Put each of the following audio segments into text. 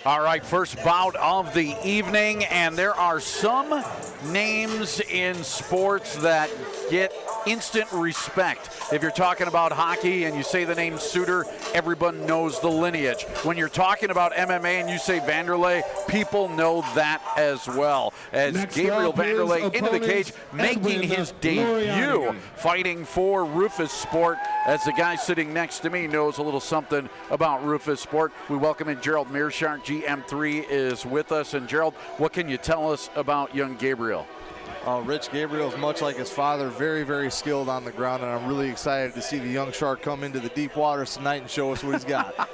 All right, first bout of the evening, and there are some names in sports that get instant respect. If you're talking about hockey and you say the name Suter, everyone knows the lineage. When you're talking about MMA and you say Wanderley, people know that as well. As Next Gabriel up, his Wanderley into the cage, making Edwin his debut, Laureani. fighting for Rufus Sport. As the guy sitting next to me knows a little something about Rufus Sport. We welcome in Gerald Mearshart, GM3 is with us. And Gerald, what can you tell us about young Gabriel? Rich Gabriel is much like his father, very, very skilled on the ground, and I'm really excited to see the young shark come into the deep waters tonight and show us what he's got.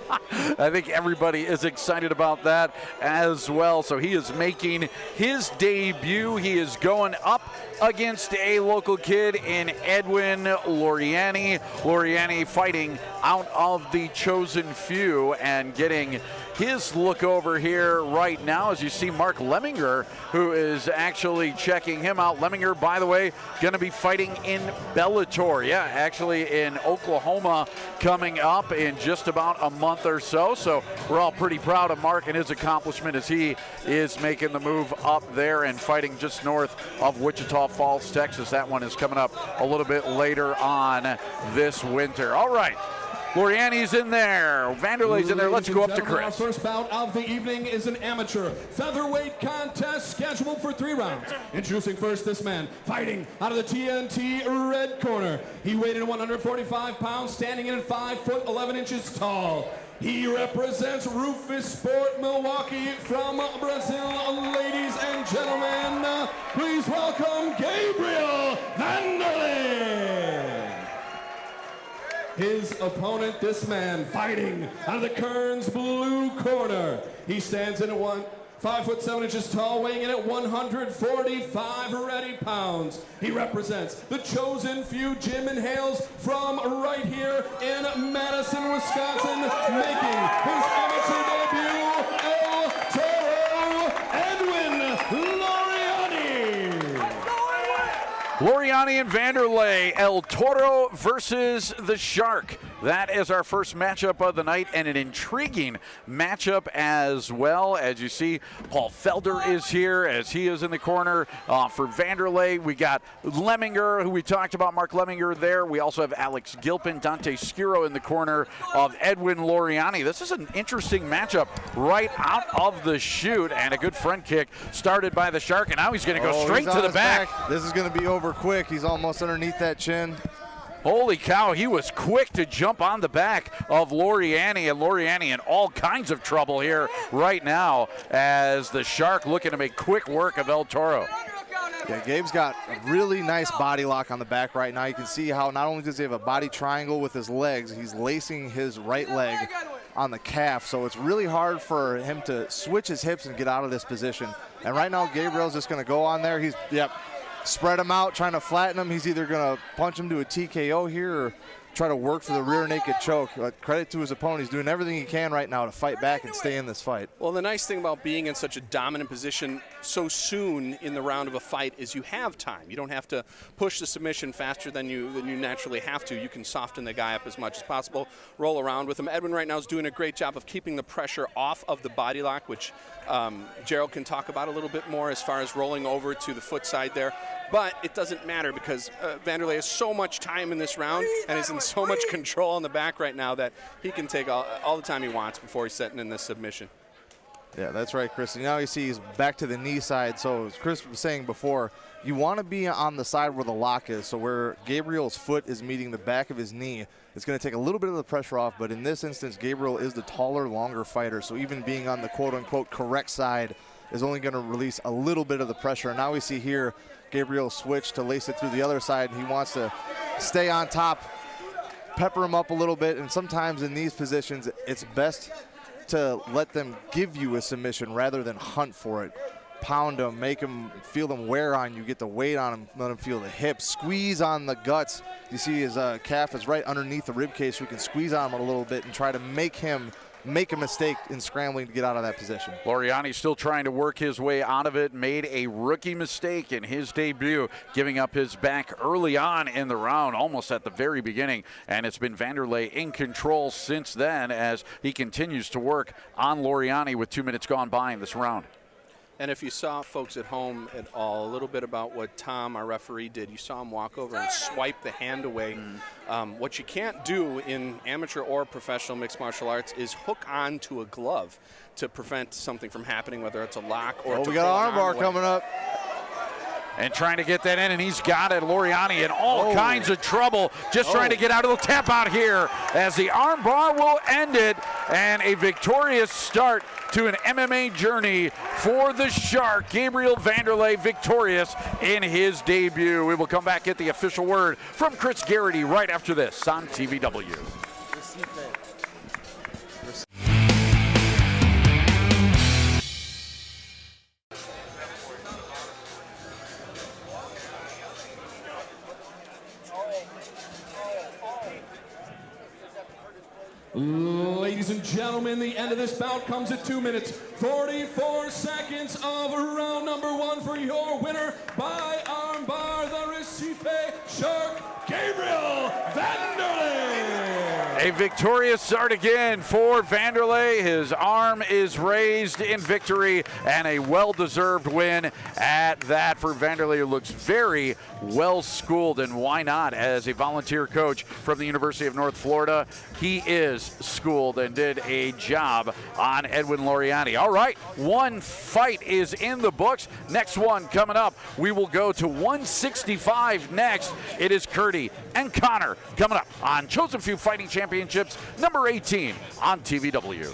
I think everybody is excited about that as well. So he is making his debut. He is going up against a local kid in Edwin, Laureani. Laureani fighting out of the chosen few and getting his look over here right now as you see Mark Lemminger, who is actually checking him out. Lemminger, by the way, going to be fighting in Bellator. Yeah, actually in Oklahoma coming up in just about a month or so. So we're all pretty proud of Mark and his accomplishment as he is making the move up there and fighting just north of Wichita Falls, Texas. That one is coming up a little bit later on this winter. All right. Laureani's in there. Wanderley's in there. Let's go up to Chris. Our first bout of the evening is an amateur featherweight contest scheduled for 3 rounds. Introducing first this man, fighting out of the TNT red corner. He weighed in at 145 pounds, standing in at 5 foot 11 inches tall. He represents Rufus Sport Milwaukee from Brazil. Ladies and gentlemen, please welcome Gabriel Wanderley. His opponent, this man, fighting out of the Kearns blue corner. He stands in at 5 foot 7 inches tall, weighing in at 145 ready pounds. He represents the chosen few, Jim and Hales, from right here in Madison, Wisconsin, making his amateur debut, El Toro, Edwin Laureani. Laureani and Wanderley, El Toro versus the Shark. That is our first matchup of the night, and an intriguing matchup as well. As you see, Paul Felder is here as he is in the corner. For Wanderley, we got Lemminger, who we talked about, Mark Lemminger there. We also have Alex Gilpin, Dante Sciro in the corner of Edwin Laureani. This is an interesting matchup right out of the chute, and a good front kick started by the Shark, and now he's going to go straight to the back. This is going to be over quick. He's almost underneath that chin. Holy cow, he was quick to jump on the back of Laureani, and Laureani in all kinds of trouble here right now as the Shark looking to make quick work of El Toro. Yeah, Gabe's got a really nice body lock on the back right now. You can see how not only does he have a body triangle with his legs, he's lacing his right leg on the calf, so it's really hard for him to switch his hips and get out of this position. And right now, Gabriel's just going to go on there. He's, spread him out, trying to flatten him. He's either going to punch him to a TKO here or try to work for the rear naked choke. But credit to his opponent. He's doing everything he can right now to fight back and stay in this fight. Well, the nice thing about being in such a dominant position so soon in the round of a fight is you have time. You don't have to push the submission faster than you naturally have to. You can soften the guy up as much as possible, roll around with him. Edwin right now is doing a great job of keeping the pressure off of the body lock, which Gerald can talk about a little bit more as far as rolling over to the foot side there. But it doesn't matter because Wanderley has so much time in this round and is in so much control on the back right now that he can take all the time he wants before he's setting in this submission. Yeah, that's right, Chris. And now you see he's back to the knee side. So as Chris was saying before, you want to be on the side where the lock is. So where Gabriel's foot is meeting the back of his knee, it's going to take a little bit of the pressure off. But in this instance, Gabriel is the taller, longer fighter. So even being on the quote-unquote correct side is only going to release a little bit of the pressure. And now we see here Gabriel switch to lace it through the other side. He wants to stay on top, pepper him up a little bit. And sometimes in these positions, it's best to let them give you a submission rather than hunt for it. Pound them, make them feel them wear on you, get the weight on them, let them feel the hips, squeeze on the guts. You see his calf is right underneath the rib cage, so we can squeeze on him a little bit and try to make him make a mistake in scrambling to get out of that position. Laureani still trying to work his way out of it, made a rookie mistake in his debut, giving up his back early on in the round, almost at the very beginning, and it's been Wanderley in control since then as he continues to work on Laureani with 2 minutes gone by in this round. And if you saw, folks at home, at all, a little bit about what Tom, our referee, did, you saw him walk over and swipe the hand away. What you can't do in amateur or professional mixed martial arts is hook on to a glove to prevent something from happening, whether it's a lock or we got an armbar coming up. And trying to get that in, and he's got it. Laureani in all kinds of trouble, just trying to get out of the tap out here as the armbar will end it, and a victorious start to an MMA journey for the Shark. Gabriel Wanderley victorious in his debut. We will come back, get the official word from Chris Garrity right after this on TVW. Ladies and gentlemen, the end of this bout comes at 2 minutes, 44 seconds of round number 1 for your winner by armbar, the Recife Shark, Gabriel Wanderley. A victorious start again for Wanderley. His arm is raised in victory, and a well-deserved win at that for Wanderley, who looks very well-schooled, and why not? As a volunteer coach from the University of North Florida, he is schooled and did a job on Edwin Laureani. All right, one fight is in the books. Next one coming up, we will go to 165 next. It is Curdy and Connor coming up on Chosen Few Fighting Championships number 18 on TVW.